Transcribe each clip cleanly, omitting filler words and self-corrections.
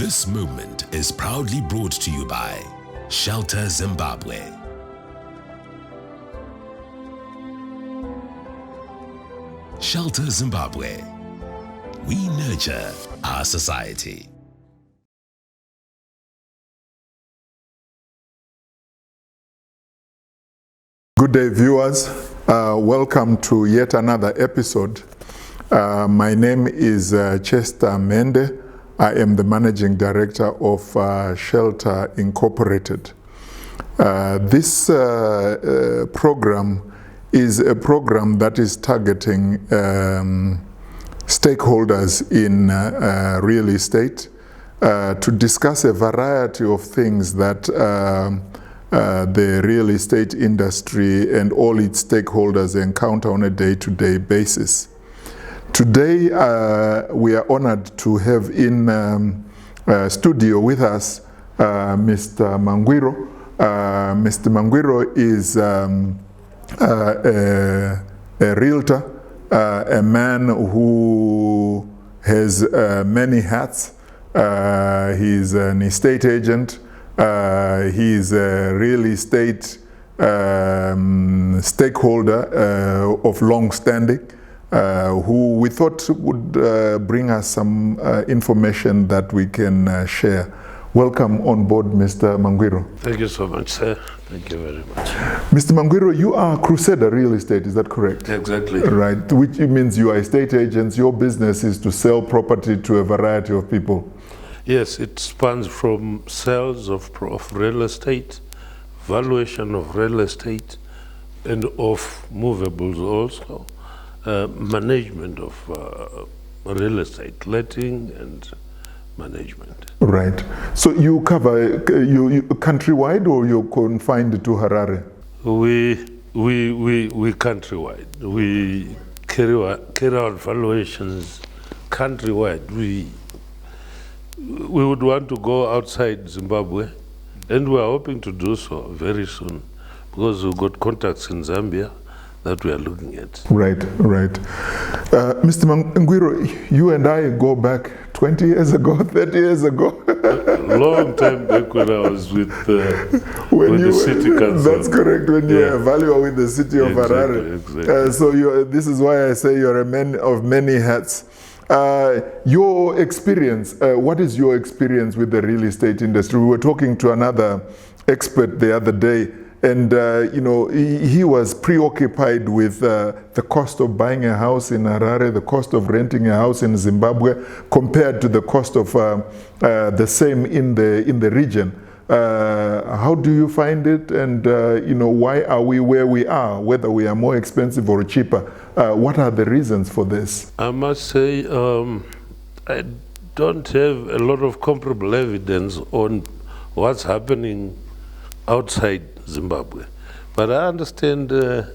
This movement is proudly brought to you by Shelter Zimbabwe. Shelter Zimbabwe. We nurture our society. Good day, viewers. Welcome to yet another episode. My name is Chester Mende. I am the Managing Director of Shelter Incorporated. This program is a program that is targeting stakeholders in real estate to discuss a variety of things that the real estate industry and all its stakeholders encounter on a day-to-day basis. Today, we are honored to have in studio with us Mr. Mangwiro. Mr. Mangwiro is a realtor, a man who has many hats. He's an estate agent. He's a real estate stakeholder of long standing, who we thought would bring us some information that we can share. Welcome on board, Mr. Mangwiro. Thank you so much, sir. Thank you very much. Mr. Mangwiro, you are Crusader Real Estate, is that correct? Exactly. Right, which means you are estate agents. Your business is to sell property to a variety of people. Yes, it spans from sales of real estate, valuation of real estate, and of movables also, management of real estate, letting and management. Right. So you cover you countrywide, or you're confined to Harare? We countrywide. We carry out valuations countrywide. We would want to go outside Zimbabwe, and we are hoping to do so very soon, because we've got contacts in Zambia that we are looking at. Right, right. Mr. Mangwiro, you and I go back 20 years ago, 30 years ago. A long time back when I was with the city council. That's correct, when you were a valuer with the city of Harare. Exactly. So this is why I say you're a man of many hats. Your experience, what is your experience with the real estate industry? We were talking to another expert the other day, and he was preoccupied with the cost of buying a house in Harare, the cost of renting a house in Zimbabwe, compared to the cost of the same in the region. How do you find it, and why are we where we are, whether we are more expensive or cheaper? What are the reasons for this? I must say, I don't have a lot of comparable evidence on what's happening outside Zimbabwe, but I understand it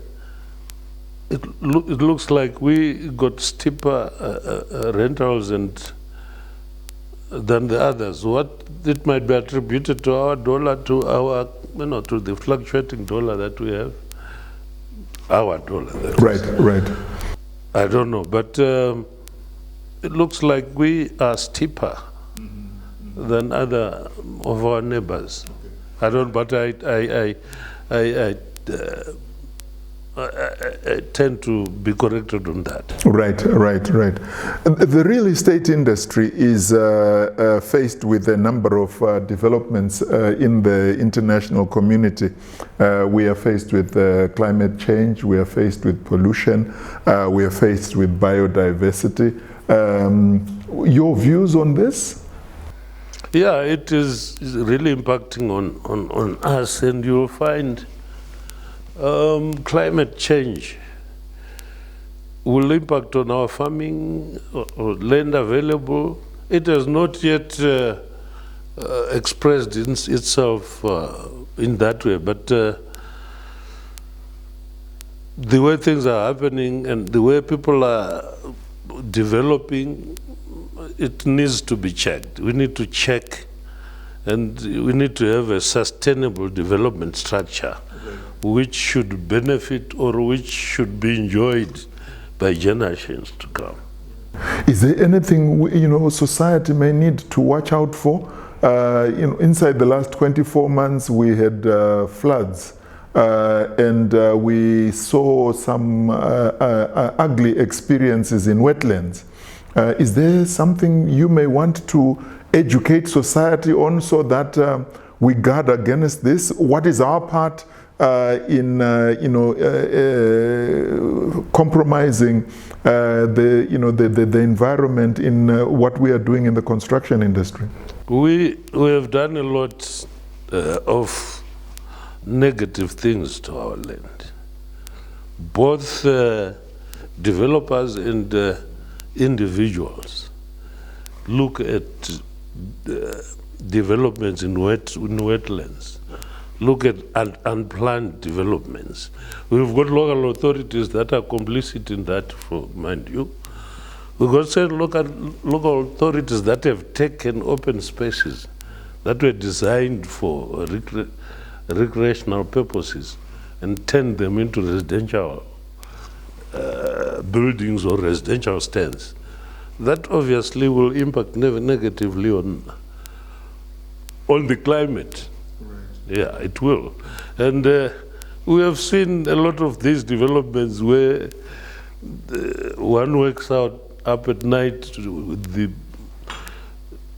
looks like we got steeper rentals than the others. What it might be attributed to our dollar, to our, to the fluctuating dollar that we have. Our dollar. Right, right. I don't know, but it looks like we are steeper than other of our neighbors. I don't, but I tend to be corrected on that. Right, right, right. The real estate industry is faced with a number of developments in the international community. We are faced with climate change, we are faced with pollution, we are faced with biodiversity. Your views on this? Yeah, it is really impacting on us, and you'll find climate change will impact on our farming or land available. It has not yet expressed itself in that way, but the way things are happening and the way people are developing, it needs to be checked. We need to check, and we need to have a sustainable development structure which should benefit or which should be enjoyed by generations to come. Is there anything society may need to watch out for? Inside the last 24 months, we had floods, and we saw some ugly experiences in wetlands. Is there something you may want to educate society on so that we guard against this? What is our part in compromising the environment in what we are doing in the construction industry? We have done a lot of negative things to our land. Both developers and individuals look at developments in wetlands, look at unplanned developments. We've got local authorities that are complicit in that, mind you. We've got certain local authorities that have taken open spaces that were designed for recreational purposes and turned them into residential buildings or residential stands. That obviously will impact negatively on the climate. Right. Yeah, it will. And we have seen a lot of these developments where one wakes up at night with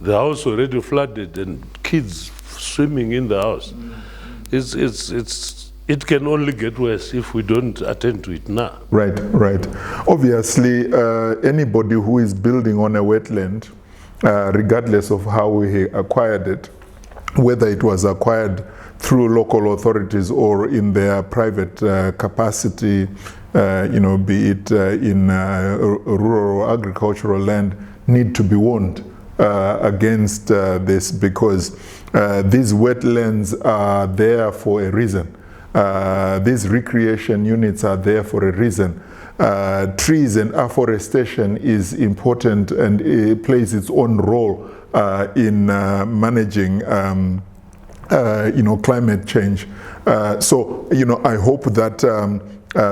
the house already flooded and kids swimming in the house. It can only get worse if we don't attend to it now. Right. Obviously, anybody who is building on a wetland, regardless of how he acquired it, whether it was acquired through local authorities or in their private capacity, be it in rural or agricultural land, need to be warned against this, because these wetlands are there for a reason. These recreation units are there for a reason. Trees and afforestation is important, and it plays its own role in managing climate change. So I hope that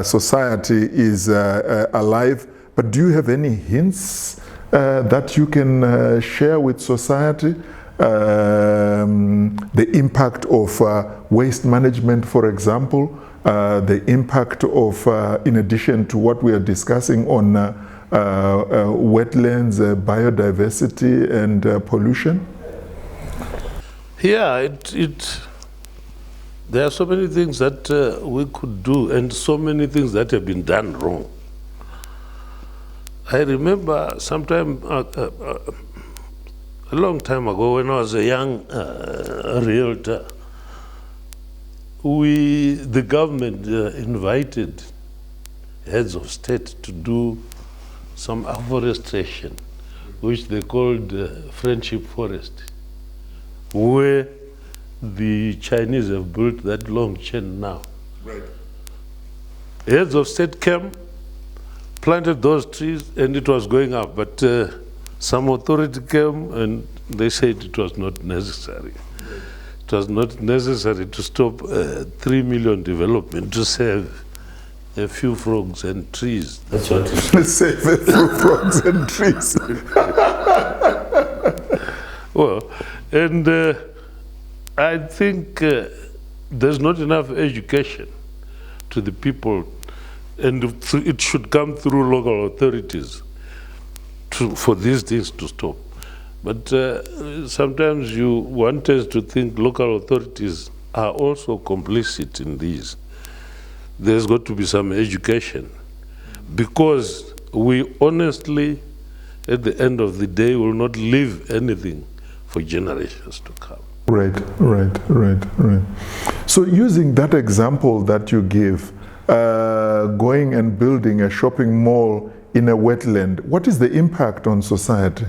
society is alive, but do you have any hints that you can share with society? The impact of waste management, for example, the impact of, in addition to what we are discussing on wetlands, biodiversity, and pollution? Yeah, there are so many things that we could do, and so many things that have been done wrong. I remember sometime a long time ago, when I was a young realtor, the government invited heads of state to do some afforestation, which they called Friendship Forest, where the Chinese have built that long chain now. Right. Heads of state came, planted those trees, and it was going up, but some authority came and they said it was not necessary. It was not necessary to stop 3 million development to save a few frogs and trees. That's what it is. Save a few frogs and trees. Well, and I think there's not enough education to the people, and it should come through local authorities for these things to stop. But sometimes you want us to think local authorities are also complicit in these. There's got to be some education, because we honestly, at the end of the day, will not leave anything for generations to come. Right. So using that example that you give, going and building a shopping mall in a wetland, what is the impact on society?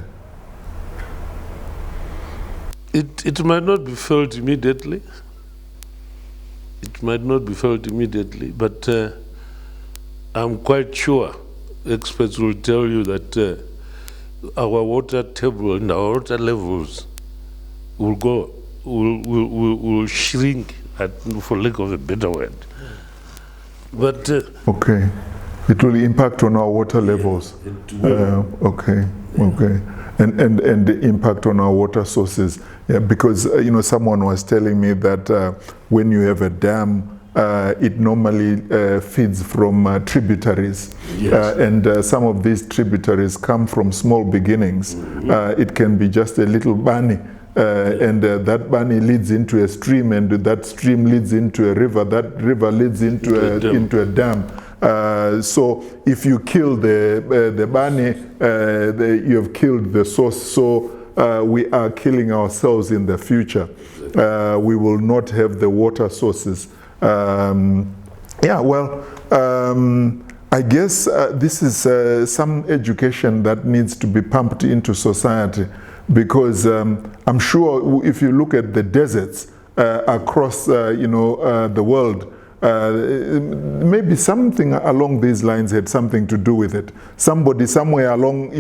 It might not be felt immediately. It might not be felt immediately, but I'm quite sure experts will tell you that our water table and our water levels will shrink, for lack of a better word. But okay. It will impact on our water levels. It will. Okay. And the impact on our water sources. Yeah, because someone was telling me that when you have a dam, it normally feeds from tributaries. Yes. And some of these tributaries come from small beginnings. It can be just a little bani. And that bani leads into a stream, and that stream leads into a river. That river leads into a dam. So if you kill the bani, you have killed the source. So we are killing ourselves in the future. We will not have the water sources. I guess this is some education that needs to be pumped into society, because I'm sure if you look at the deserts across the world, maybe something along these lines had something to do with it. Somebody somewhere along,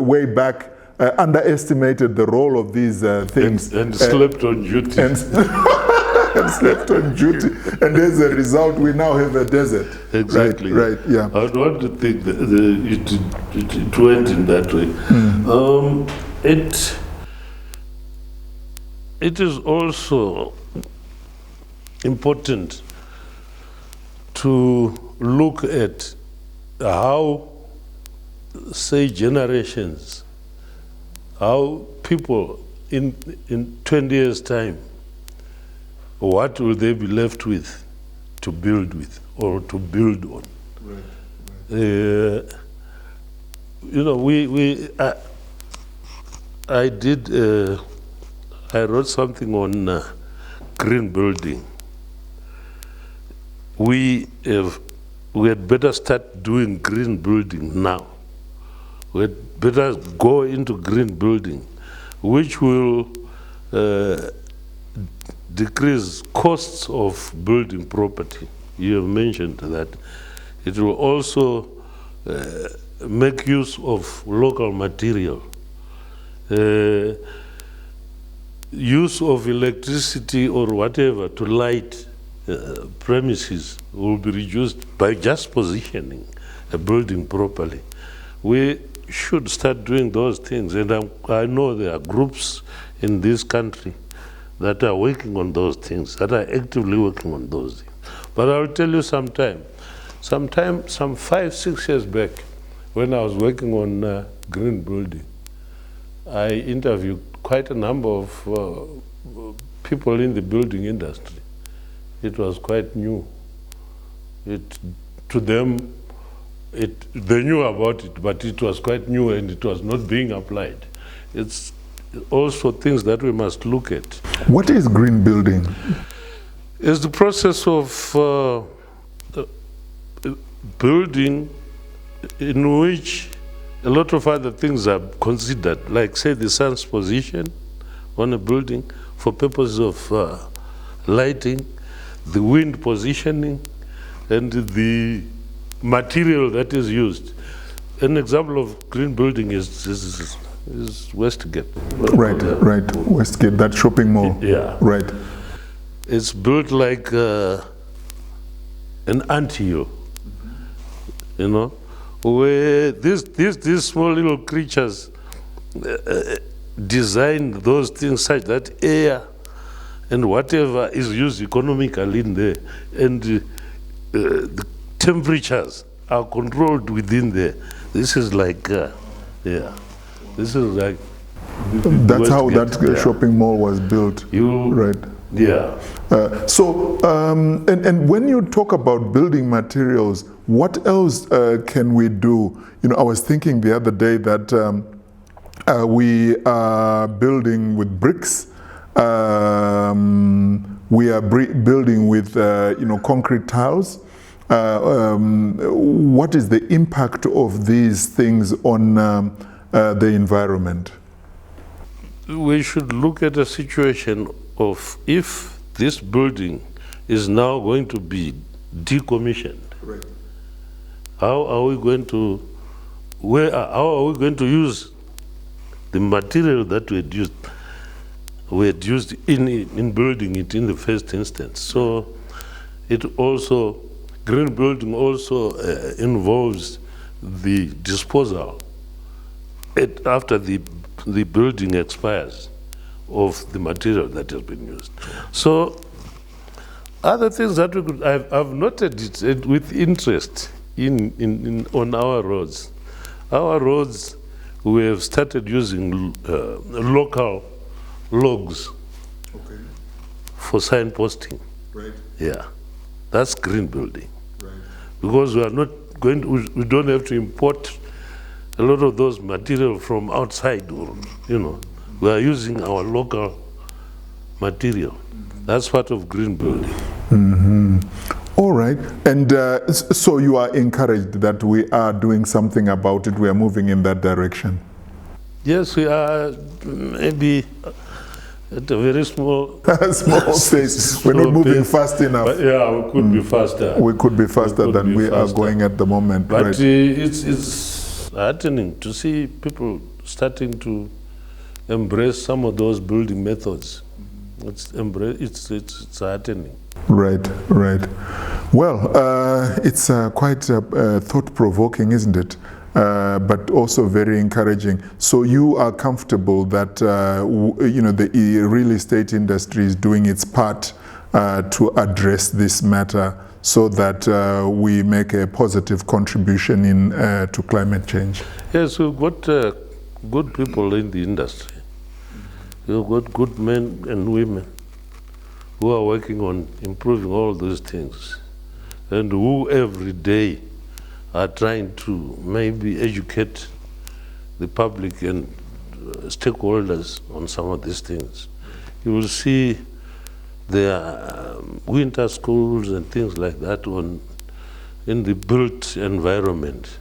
way back, underestimated the role of these things and slept on duty. And slept on duty, and as a result, we now have a desert. Exactly. Right. Yeah. I would want to think that it went in that way. It is also important to look at how, say, generations, how people in 20 years' time, what will they be left with to build with or to build on? Right. I wrote something on green building. We had better start doing green building now. We had better go into green building, which will decrease costs of building property. You have mentioned that. It will also make use of local material. Use of electricity or whatever to light premises will be reduced by just positioning a building properly. We should start doing those things, and I know there are groups in this country that are working on those things, that are actively working on those things. But I'll tell you some 5-6 years back, when I was working on green building, I interviewed quite a number of people in the building industry. It was quite new. To them, they knew about it, but it was quite new and it was not being applied. It's also things that we must look at. What is green building? It's the process of building in which a lot of other things are considered, like, say, the sun's position on a building for purposes of lighting, the wind positioning, and the material that is used. An example of green building is Westgate. Right. Westgate, that shopping mall. Yeah. Right. It's built like an anthill, where these small little creatures designed those things such that air and whatever is used economically in there, and the temperatures are controlled within there. This is like, this is like... That's how that shopping mall was built. Right. Yeah. And when you talk about building materials, what else can we do? I was thinking the other day that we are building with bricks. We are building with concrete tiles. What is the impact of these things on the environment? We should look at a situation of, if this building is now going to be decommissioned, right, how are we going to use the material that we had used in building it in the first instance? So it also green building also involves the disposal after the building expires of the material that has been used. So other things that we could, I've noted it with interest on our roads. Our roads, we have started using local logs for signposting. Right. Yeah, that's green building. Right. Because we are not going to, we don't have to import a lot of those material from outside, or, you know, we are using our local material. That's part of green building. All right. And so you are encouraged that we are doing something about it. We are moving in that direction. Yes, we are maybe at a very small small pace. We're not moving fast enough. But yeah, we could be faster. We could be faster than we are going at the moment. But right. It's heartening to see people starting to embrace some of those building methods. It's heartening. Right, right. Well, it's quite thought-provoking, isn't it? But also very encouraging. So you are comfortable that you know, the real estate industry is doing its part to address this matter, so that we make a positive contribution to climate change. Yes, we've got good people in the industry. We've got good men and women who are working on improving all those things, and who every day are trying to maybe educate the public and stakeholders on some of these things. You will see there winter schools and things like that in the built environment.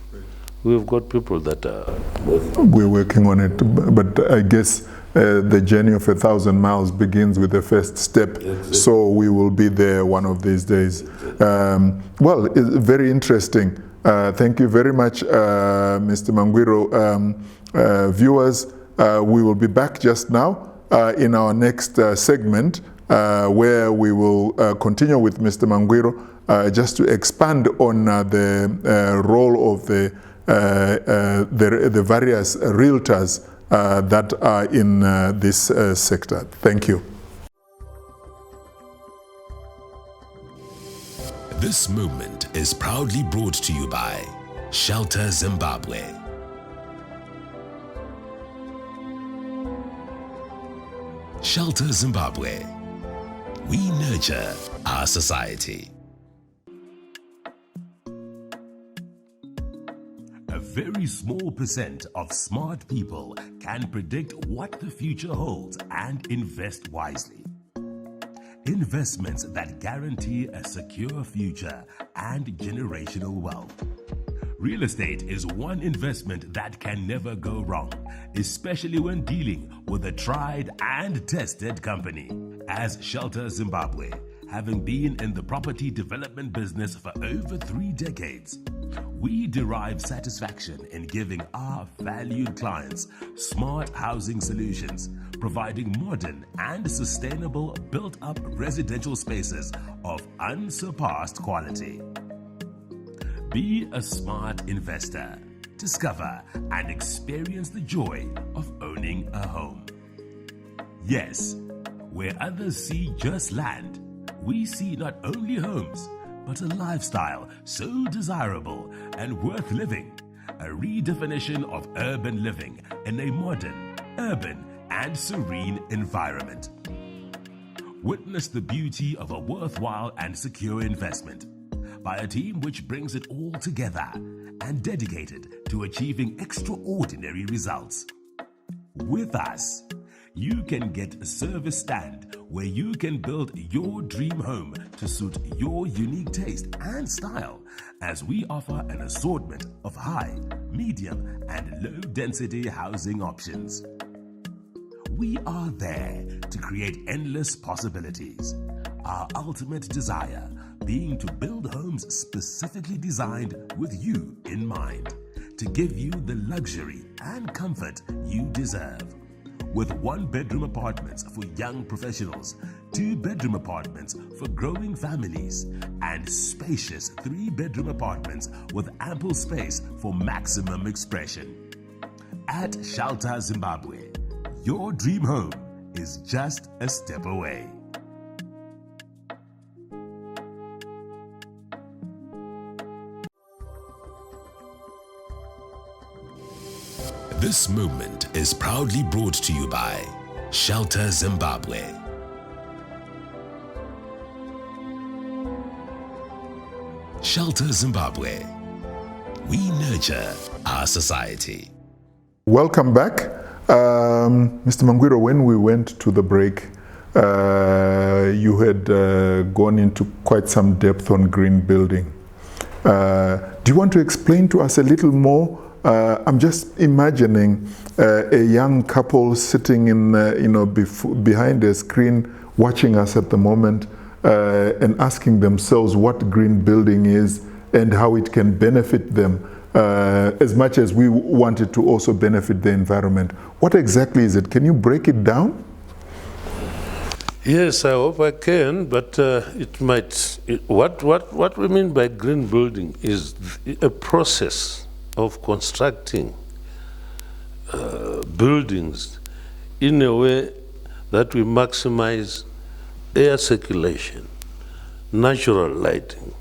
We've got people that are working. We're working on it, but I guess the journey of 1,000 miles begins with the first step. So we will be there one of these days. Well, it's very interesting. Thank you very much, Mr. Mangwiro. Viewers, we will be back just now in our next segment, where we will continue with Mr. Mangwiro just to expand on the role of the various realtors that are in this sector. Thank you. This movement is proudly brought to you by Shelter Zimbabwe. Shelter Zimbabwe. We nurture our society. A very small percent of smart people can predict what the future holds and invest wisely. Investments that guarantee a secure future and generational wealth. Real estate is one investment that can never go wrong, especially when dealing with a tried and tested company. As Shelter Zimbabwe, having been in the property development business for over 3 decades, we derive satisfaction in giving our valued clients smart housing solutions, providing modern and sustainable built-up residential spaces of unsurpassed quality. Be a smart investor. Discover and experience the joy of owning a home. Yes, where others see just land, we see not only homes, but a lifestyle so desirable and worth living. A redefinition of urban living in a modern, urban, and serene environment. Witness the beauty of a worthwhile and secure investment by a team which brings it all together and dedicated to achieving extraordinary results. With us, you can get a service stand where you can build your dream home to suit your unique taste and style, as we offer an assortment of high, medium, and low density housing options. We are there to create endless possibilities. Our ultimate desire being to build homes specifically designed with you in mind, to give you the luxury and comfort you deserve. with 1-bedroom apartments for young professionals, 2-bedroom apartments for growing families, and spacious 3-bedroom apartments with ample space for maximum expression. At Shelter Zimbabwe, your dream home is just a step away. This movement is proudly brought to you by Shelter Zimbabwe. Shelter Zimbabwe. We nurture our society. Welcome back. Mr. Mangwiro, when we went to the break, you had gone into quite some depth on green building. Do you want to explain to us a little more? I'm just imagining a young couple sitting in, behind a screen, watching us at the moment, and asking themselves what green building is and how it can benefit them, as much as we want it to also benefit the environment. What exactly is it? Can you break it down? Yes, I hope I can, but what we mean by green building is a process of constructing buildings in a way that we maximize air circulation, natural lighting,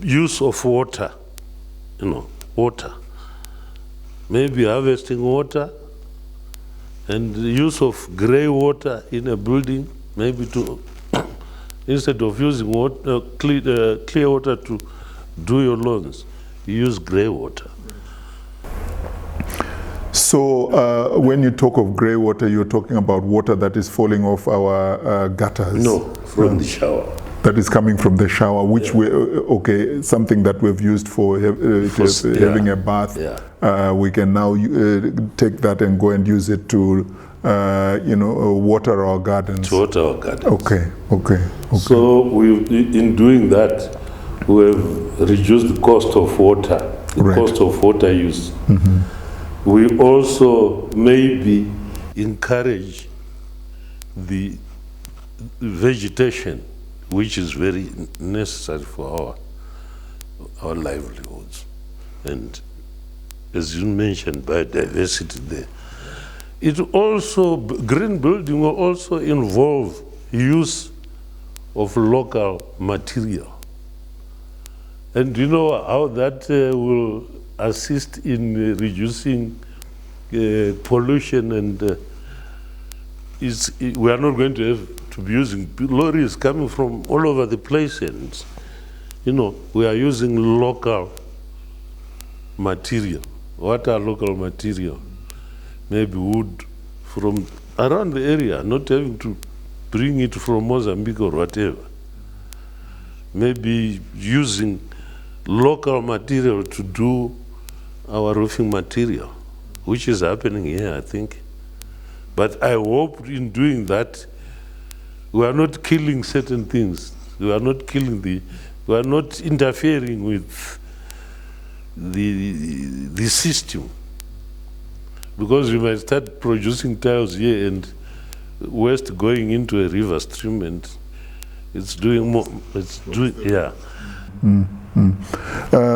use of water, water, maybe harvesting water, and the use of grey water in a building, maybe to instead of using water, clear water to do your lawns, you use grey water. So when you talk of grey water, you're talking about water that is falling off our gutters? No, from the shower. That is coming from the shower, which something that we've used for having a bath. Yeah. We can now take that and go and use it to, water our gardens. To water our gardens. Okay. So in doing that, we have reduced the cost of water, cost of water use. Mm-hmm. We also maybe encourage the vegetation, which is very necessary for our livelihoods. And as you mentioned, biodiversity there. Green building will also involve use of local material. And you know how that will assist in reducing pollution, and we are not going to have to be using lorries coming from all over the place, and we are using local material. What are local material? Maybe wood from around the area, not having to bring it from Mozambique or whatever. Maybe using local material to do our roofing material, which is happening here, I think. But I hope in doing that, we are not killing certain things. We are not interfering with the system. Because we might start producing tiles here and waste going into a river stream, and it's doing more, yeah.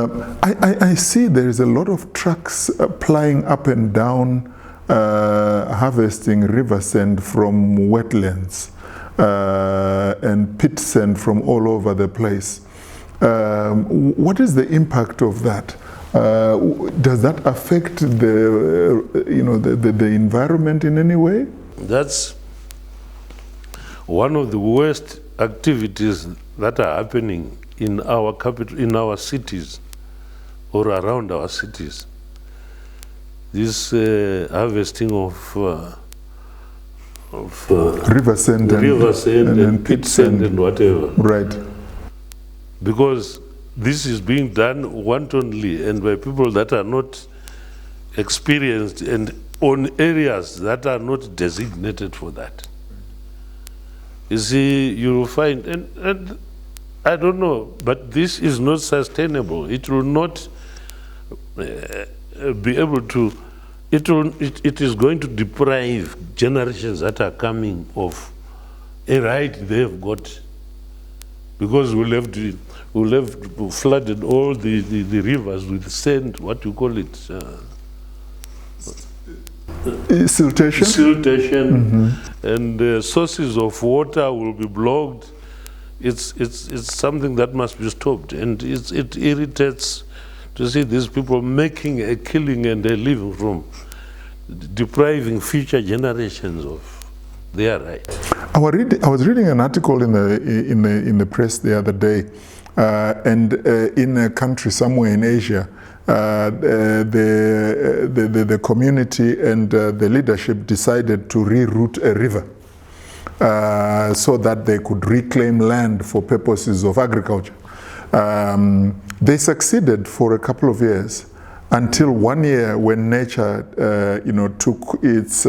I see there is a lot of trucks plying up and down, harvesting river sand from wetlands and pit sand from all over the place. What is the impact of that? Does that affect the environment in any way? That's one of the worst activities that are happening in our capital, in our cities, or around our cities. This harvesting of river sand and pit sand and whatever. Right. Because this is being done wantonly and by people that are not experienced and on areas that are not designated for that. You see, you will find, and I don't know, but this is not sustainable. It will not be able to it is going to deprive generations that are coming of a right they have got, because we'll have flooded all the rivers with sand, what you call it? Siltation? Siltation, and sources of water will be blocked. It's something that must be stopped, and it irritates to see these people making a killing and a living from depriving future generations of their rights. I was reading an article in the press the other day, and in a country somewhere in Asia, the community and the leadership decided to reroute a river so that they could reclaim land for purposes of agriculture. They succeeded for a couple of years, until 1 year when nature took its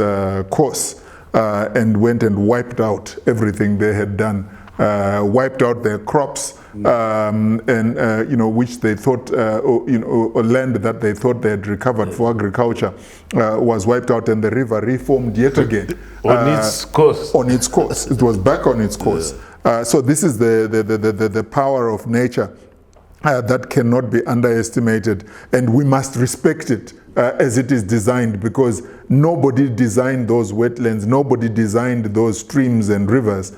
course and went and wiped out everything they had done, wiped out their crops, which they thought, land that they thought they had recovered for agriculture was wiped out, and the river reformed yet again. On its course. On its course. It was back on its course. So this is the power of nature that cannot be underestimated, and we must respect it as it is designed, because nobody designed those wetlands, nobody designed those streams and rivers.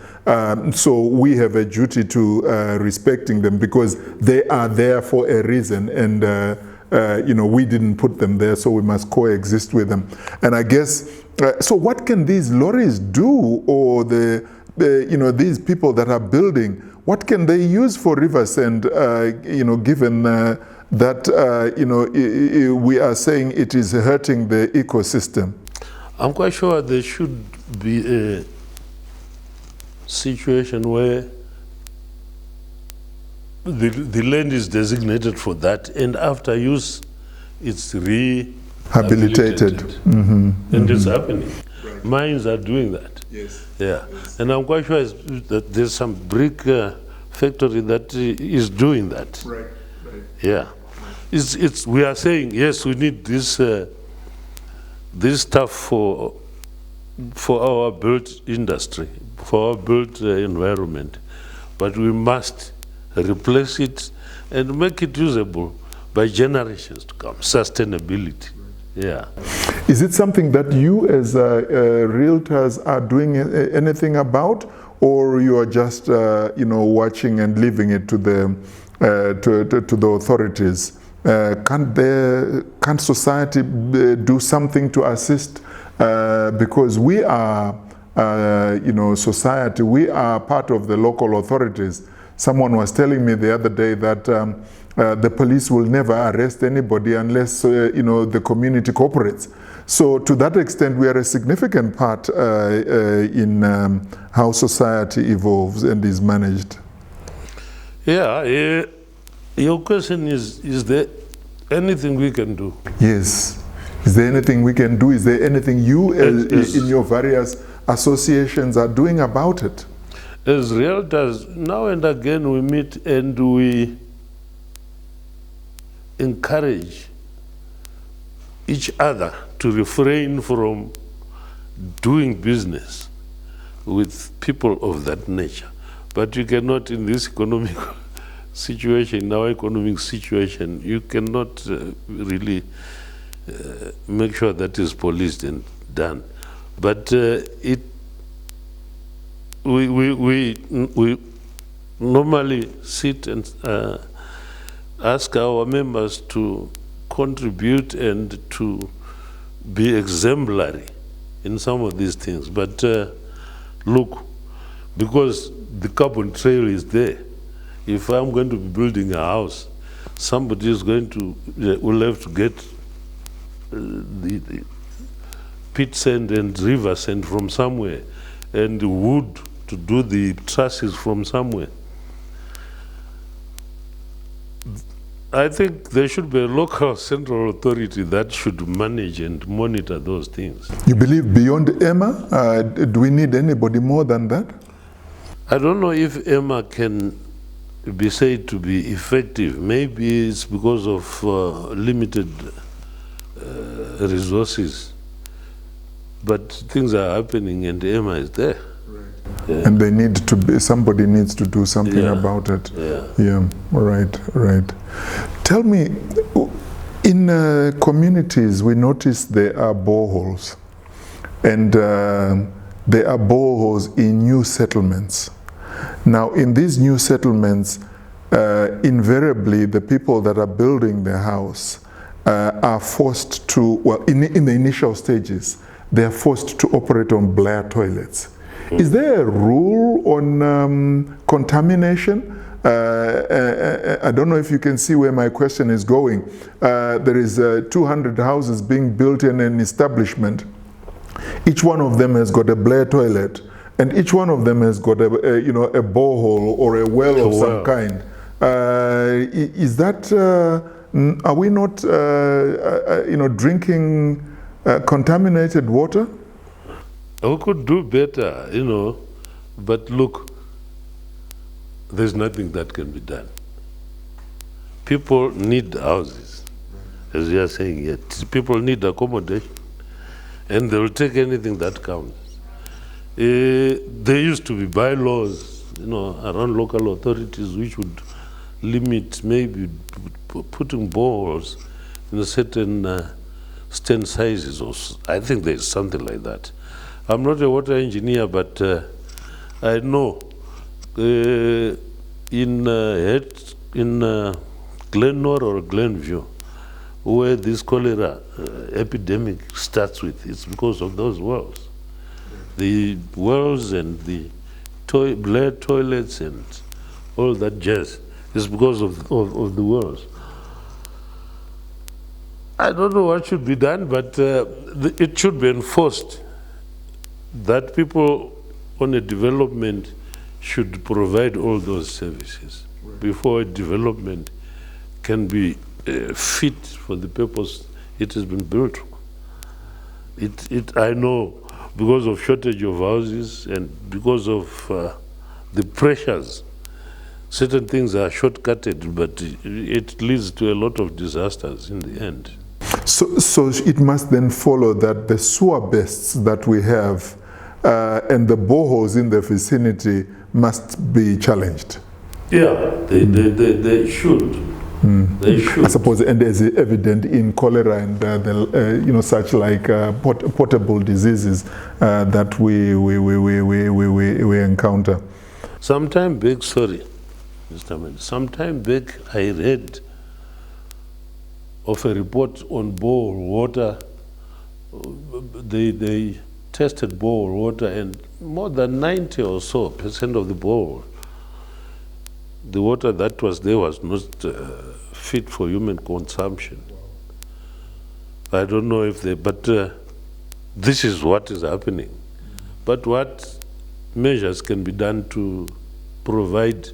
So we have a duty to respecting them, because they are there for a reason, and we didn't put them there, so we must coexist with them. And I guess, so what can these lorries do, or these people that are building, what can they use for rivers? And given that we are saying it is hurting the ecosystem. I'm quite sure there should be a situation where the land is designated for that, and after use, it's rehabilitated. And it's happening. Right. Mines are doing that. Yes. Yeah. Yes. And I'm quite sure that there's some brick factory that is doing that. Right. Right. Yeah. We are saying, yes, we need this stuff for our built industry, for our built environment, but we must replace it and make it usable by generations to come. Sustainability. Yeah. Is it something that you as realtors are doing anything about, or you are just watching and leaving it to the authorities? Can't society do something to assist? Because we are, society. We are part of the local authorities. Someone was telling me the other day that the police will never arrest anybody unless the community cooperates. So to that extent, we are a significant part in how society evolves and is managed. Yeah. Your question is there anything we can do? Yes. Is there anything we can do? Is there anything you, in your various associations, are doing about it? As realtors, now and again we meet and we encourage each other to refrain from doing business with people of that nature. But you cannot, in this economic situation, in our economic situation, you cannot really make sure that is policed and done. But we normally sit and ask our members to contribute and to be exemplary in some of these things. But look, because the carbon trail is there, if I'm going to be building a house, somebody is going to will have to get the pit sand and river sand from somewhere, and wood to do the trusses from somewhere. I think there should be a local central authority that should manage and monitor those things. You believe beyond EMA? Do we need anybody more than that? I don't know if EMA can be said to be effective. Maybe it's because of limited resources. But things are happening and the EMA is there. Yeah. And they need to be, somebody needs to do something about it. Yeah, right. Tell me, in communities we notice there are boreholes, and there are boreholes in new settlements. Now in these new settlements, invariably the people that are building their house are forced to, well, in the initial stages, they are forced to operate on Blair toilets. Is there a rule on contamination? I don't know if you can see where my question is going. There is 200 houses being built in an establishment. Each one of them has got a Blair toilet, and each one of them has got a borehole or a well of some kind. Is that, are we not, drinking contaminated water? We could do better, but look, there's nothing that can be done. People need houses, as you are saying yet. People need accommodation, and they will take anything that comes. There used to be bylaws, around local authorities which would limit maybe putting boreholes in a certain stand sizes, or I think there's something like that. I'm not a water engineer, but I know in Glenmore or Glenview, where this cholera epidemic starts with, it's because of those wells. The wells and the Blair toilets and all that jazz is because of the wells. I don't know what should be done, but it should be enforced that people on a development should provide all those services before a development can be fit for the purpose it has been built for. I know because of shortage of houses and because of the pressures, certain things are shortcutted, but it leads to a lot of disasters in the end. So it must then follow that the sewer bursts that we have and the boreholes in the vicinity must be challenged. Yeah, they should. They should. I suppose, and as evident in cholera and such like portable diseases that we encounter. Sometime back, sorry, Mr. Man, sometime back I read of a report on borehole water. They tested borehole water, and more than 90% or so of the borehole, the water that was there was not fit for human consumption. I don't know if but this is what is happening. But what measures can be done to provide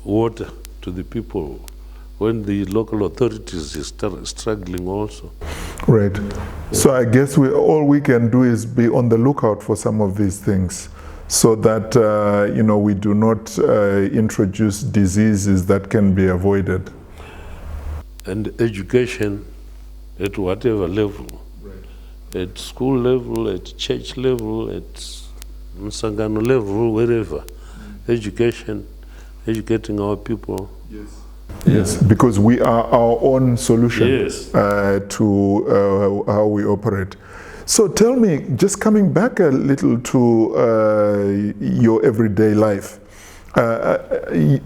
water to the people when the local authorities is struggling also? Right. So I guess all we can do is be on the lookout for some of these things, so that we do not introduce diseases that can be avoided. And education at whatever level, at school level, at church level, at Msangano level, wherever, educating our people. Yes, because we are our own solution to how we operate. So tell me, just coming back a little to your everyday life, the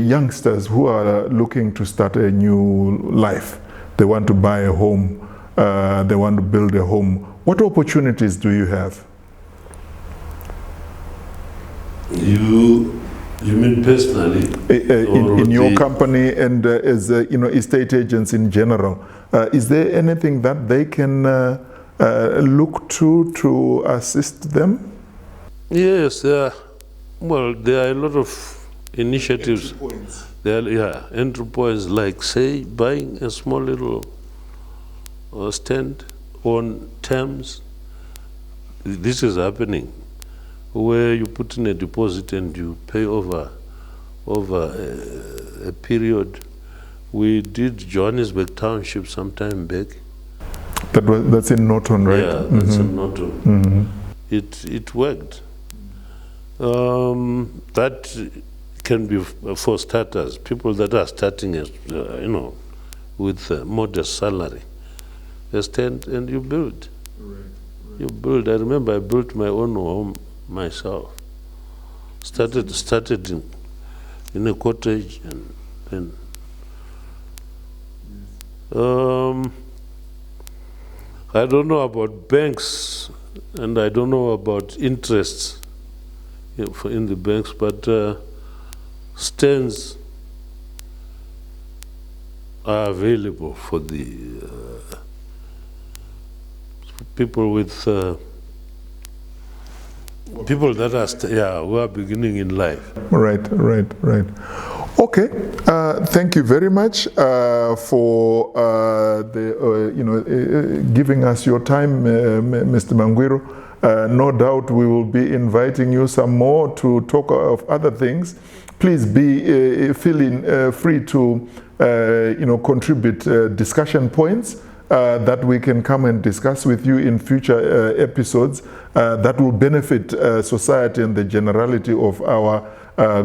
youngsters who are looking to start a new life, they want to buy a home, they want to build a home. What opportunities do you have? You mean personally? In your company and as estate agents in general, is there anything that they can look to assist them? Yes, there are a lot of initiatives. Entry points. Entry points, like say buying a small little stand on terms. This is happening, where you put in a deposit and you pay over a period We did Johannesburg Township some time back. That's in Norton, right? Yeah, that's in Norton. It worked. That can be for starters, people that are starting, with a modest salary. You stand and you build. You build. I remember I built my own home myself. Started in a cottage, and then I don't know about banks, and I don't know about interests in the banks, but stands are available for the people with people that are who are beginning in life. Right. Okay, thank you very much for giving us your time, Mr. Mangwiro. No doubt we will be inviting you some more to talk of other things. Please be feeling free to contribute discussion points that we can come and discuss with you in future episodes that will benefit society and the generality of our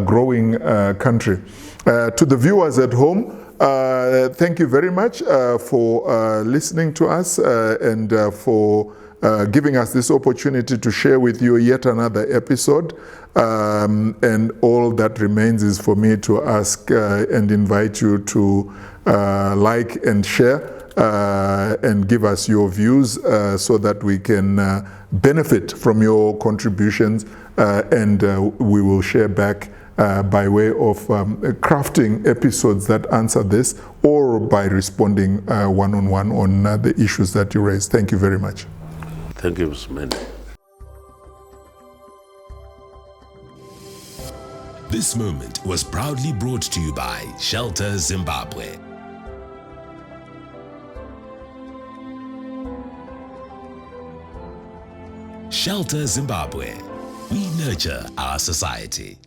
growing country. To the viewers at home, thank you very much for listening to us and for giving us this opportunity to share with you yet another episode. And all that remains is for me to ask and invite you to like and share and give us your views so that we can benefit from your contributions and we will share back by way of crafting episodes that answer this, or by responding one-on-one on the issues that you raised. Thank you very much. Thank you, Mr. Manny. This moment was proudly brought to you by Shelter Zimbabwe. Shelter Zimbabwe. We nurture our society.